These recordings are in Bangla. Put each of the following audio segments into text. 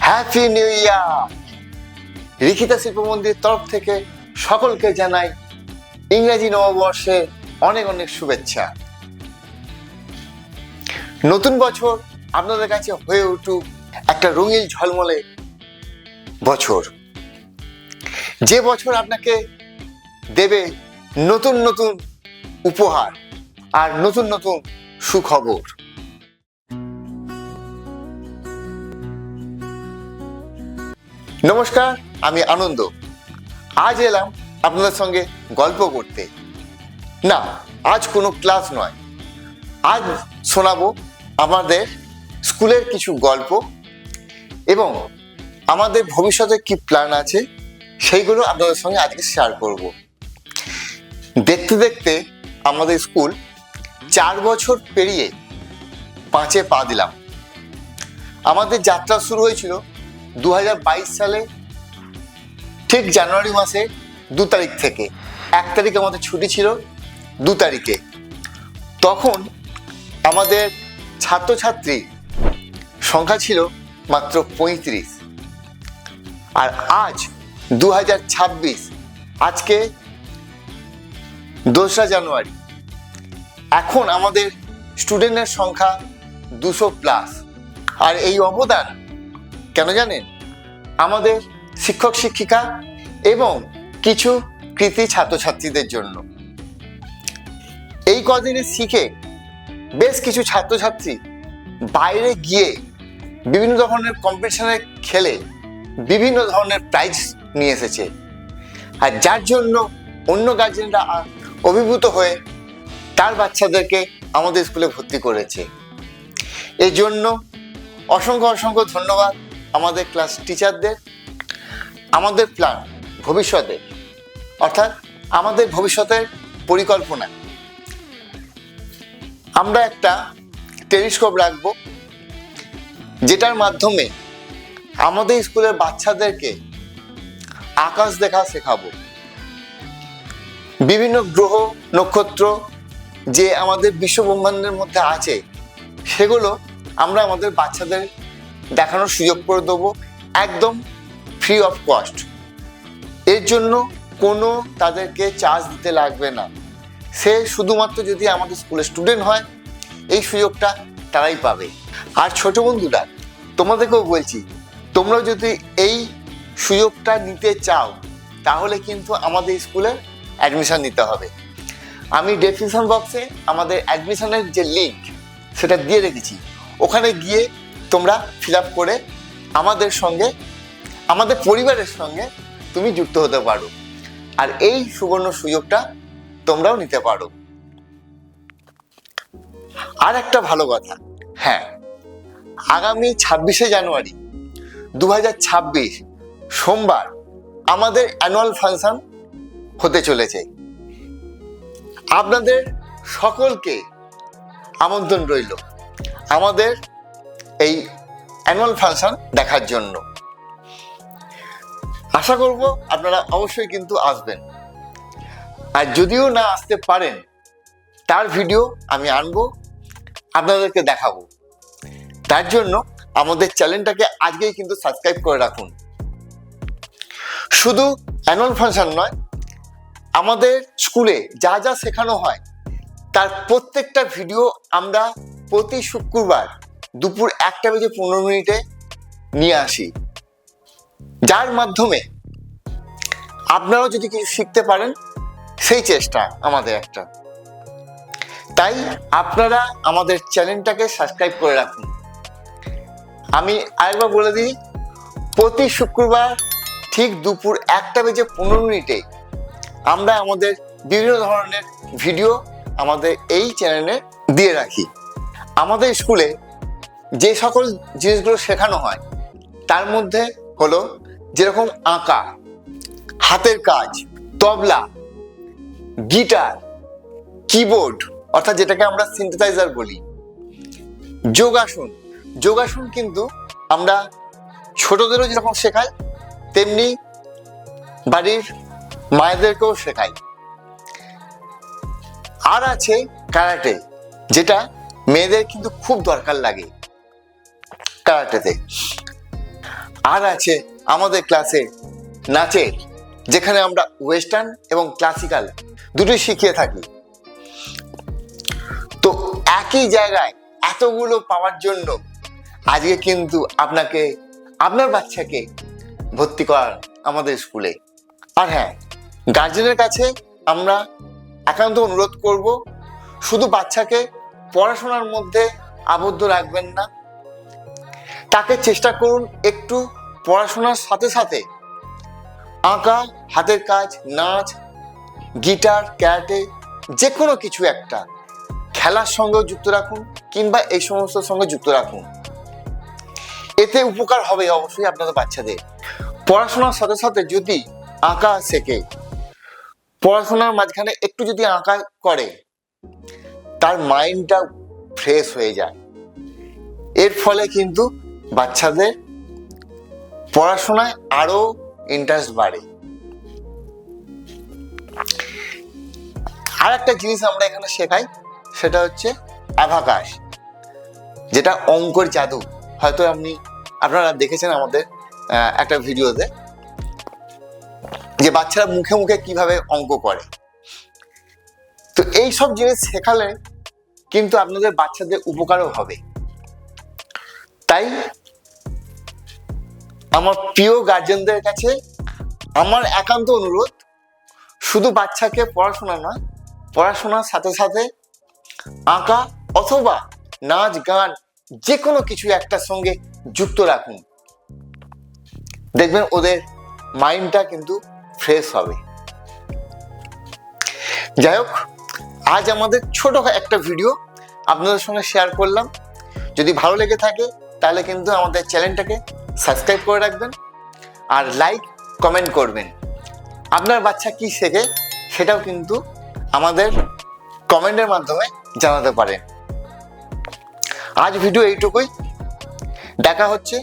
Happy new year! রিখিতা শিল্প মন্দির তরফ থেকে সকলকে জানাই ইংরেজি নববর্ষে অনেক অনেক শুভেচ্ছা। নতুন বছর আপনাদের কাছে হয়ে উঠুক একটা রঙিন ঝলমলে বছর, যে বছর আপনাকে দেবে নতুন নতুন উপহার আর নতুন নতুন সুখবর। নমস্কার, আমি আনন্দ। আজ এলাম আপনাদের সঙ্গে গল্প করতে। না, আজ কোনো ক্লাস নয়, আজ শোনাবো আমাদের স্কুলের কিছু গল্প এবং আমাদের ভবিষ্যতে কি প্ল্যান আছে সেইগুলো আপনাদের সঙ্গে আজকে শেয়ার করব। দেখতে দেখতে আমাদের স্কুল 4 বছর পেরিয়ে 5-এ পা দিলাম। আমাদের যাত্রা শুরু হয়েছিল 2022 সালে ঠিক জানুয়ারি মাসে 2 তারিখ থেকে। 1 তারিখ আমাদের ছুটি ছিল, 2 তারিখে তখন আমাদের ছাত্রছাত্রী সংখ্যা ছিল মাত্র 35। আর আজ 2026, আজকে 2রা জানুয়ারি, এখন আমাদের স্টুডেন্টের সংখ্যা 200+। আর এই অবদান কেন জানেন? আমাদের শিক্ষক শিক্ষিকা এবং কিছু কৃতি ছাত্রছাত্রীদের জন্য। এই কদিনে শিখে বেশ কিছু ছাত্রছাত্রী বাইরে গিয়ে বিভিন্ন ধরনের কম্পিটিশনে খেলে বিভিন্ন ধরনের প্রাইজ নিয়ে এসেছে, আর যার জন্য অন্য গার্জেনরা অভিভূত হয়ে তার বাচ্চাদেরকে আমাদের স্কুলে ভর্তি করেছে। এই জন্য অসংখ্য অসংখ্য ধন্যবাদ আমাদের ক্লাস টিচারদের। আমাদের প্ল্যান ভবিষ্যতে, অর্থাৎ আমাদের ভবিষ্যতের পরিকল্পনা, আমরা একটা টেলিস্কোপ রাখবো, যেটার মাধ্যমে আমাদের স্কুলের বাচ্চাদেরকে আকাশ দেখা শেখাবো। বিভিন্ন গ্রহ নক্ষত্র যে আমাদের বিশ্বব্রহ্মাণ্ডের মধ্যে আছে সেগুলো আমরা আমাদের বাচ্চাদের দেখানোর সুযোগ করে দেবো, একদম ফ্রি অফ কস্ট। এর জন্য কোনো তাদেরকে চার্জ দিতে লাগবে না। সে শুধুমাত্র যদি আমাদের স্কুলের স্টুডেন্ট হয়, এই সুযোগটা তারাই পাবে। আর ছোট বন্ধুরা, তোমাদেরকেও বলছি, তোমরা যদি এই সুযোগটা নিতে চাও তাহলে কিন্তু আমাদের স্কুলে অ্যাডমিশন নিতে হবে। আমি ডেসক্রিপশন বক্সে আমাদের অ্যাডমিশনের যে লিঙ্ক সেটা দিয়ে রেখেছি, ওখানে গিয়ে তোমরা ফিল আপ করে আমাদের সঙ্গে, আমাদের পরিবারের সঙ্গে তুমি যুক্ত হতে পারো, আর এই সুবর্ণ সুযোগটা তোমরাও নিতে পারো। আর একটা ভালো কথা, হ্যাঁ, আগামী 26শে জানুয়ারি 2026 সোমবার আমাদের অ্যানুয়াল ফাংশন হতে চলেছে। আপনাদের সকলকে আমন্ত্রণ রইল আমাদের এই অ্যানুয়াল ফাংশন দেখার জন্য। আশা করব আপনারা অবশ্যই কিন্তু আসবেন। আর যদিও না আসতে পারেন, তার ভিডিও আমি আনবো, আপনাদেরকে দেখাবো। তার জন্য আমাদের চ্যানেলটাকে আজকেই কিন্তু সাবস্ক্রাইব করে রাখুন। শুধু অ্যানুয়াল ফাংশন নয়, আমাদের স্কুলে যা যা শেখানো হয় তার প্রত্যেকটা ভিডিও আমরা প্রতি শুক্রবার দুপুর 1:15 নিয়ে আসি, যার মাধ্যমে আপনারাও যদি কিছু শিখতে পারেন সেই চেষ্টা আমাদের একটা। তাই আপনারা আমাদের চ্যানেলটাকে সাবস্ক্রাইব করে রাখুন। আমি আরেকবার বলে দিই, প্রতি শুক্রবার ঠিক দুপুর 1:15 আমরা আমাদের বিভিন্ন ধরনের ভিডিও আমাদের এই চ্যানেলে দিয়ে রাখি। আমাদের স্কুলে যে সকল জিনিসগুলো শেখানো হয় তার মধ্যে হলো যেরকম আঁকা, হাতের কাজ, তবলা, গিটার, কিবোর্ড অর্থাৎ যেটাকে আমরা সিনথেসাইজার বলি, যোগাসন। যোগাসন কিন্তু আমরা ছোটদেরও যেরকম শেখাই তেমনি বাড়ির মায়েদেরকেও শেখাই। আর আছে ক্যারাটে, যেটা মেয়েদের কিন্তু খুব দরকার লাগে ক্যারাটেতে। আর আছে আমাদের ক্লাসে নাচের, যেখানে আমরা ওয়েস্টার্ন এবং ক্লাসিক্যাল দুটোই শিখিয়ে থাকি। তো একই জায়গায় এতগুলো পাওয়ার জন্য আজকে কিন্তু আপনাকে আপনার বাচ্চাকে ভর্তি করার আমাদের স্কুলে। আর হ্যাঁ, গার্জেনের কাছে আমরা একান্ত অনুরোধ করব, শুধু বাচ্চাকে পড়াশোনার মধ্যে আবদ্ধ রাখবেন না, তাকে চেষ্টা করুন একটু পড়াশোনার সাথে সাথে আঁকা, হাতের কাজ, নাচ, গিটার, ক্যারাটে, যে কোনো কিছু একটা খেলার সঙ্গেও যুক্ত রাখুন, কিংবা এই সমস্ত সঙ্গে যুক্ত রাখুন। এতে উপকার হবে অবশ্যই আপনাদের বাচ্চাদের। পড়াশোনার সাথে সাথে যদি আঁকা শেখে, পড়াশোনার মাঝখানে একটু যদি আঁকা করে, তার মাইন্ডটা ফ্রেশ হয়ে যায়। এর ফলে কিন্তু বাচ্চাদের পড়াশোনায় আরো ইন্টারেস্ট বাড়ে। আর একটা জিনিস আমরা এখানে শেখাই, সেটা হচ্ছে অ্যাবাকাস, যেটা অঙ্কর জাদু। হয়তো আপনারা দেখেছেন আমাদের একটা ভিডিওতে, যে বাচ্চারা মুখে মুখে কিভাবে অঙ্ক করে। তো এই সব জিনিস শেখালে কিন্তু আপনাদের বাচ্চাদের উপকারও হবে। তাই আমার প্রিয় গার্জেনদের কাছে আমার একান্ত অনুরোধ, শুধু বাচ্চাকে পড়াশোনা না, পড়াশোনার সাথে সাথে আঁকা অথবা নাচ, গান, যে কোনো কিছু একটার সঙ্গে যুক্ত রাখুন। দেখবেন ওদের মাইন্ডটা কিন্তু ফ্রেশ হবে। যাই হোক, আজ আমাদের ছোট একটা ভিডিও আপনাদের সঙ্গে শেয়ার করলাম। যদি ভালো লেগে থাকে তাহলে কিন্তু আমাদের চ্যানেলটাকে সাবস্ক্রাইব করে রাখবেন, আর লাইক, কমেন্ট করবেন। আপনার বাচ্চা কি শেখে সেটাও কিন্তু আমাদের কমেন্টের মাধ্যমে জানাতে পারেন। আজ ভিডিও এইটুকুই। দেখা হচ্ছে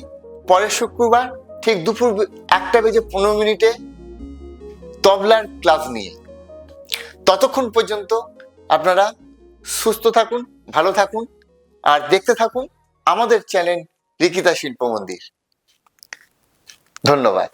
পরের শুক্রবার ঠিক দুপুর 1:15 তবলার ক্লাস নিয়ে। ততক্ষণ পর্যন্ত আপনারা সুস্থ থাকুন, ভালো থাকুন, আর দেখতে থাকুন আমাদের চ্যানেল রিকিতা শিল্প মন্দির। ধন্যবাদ।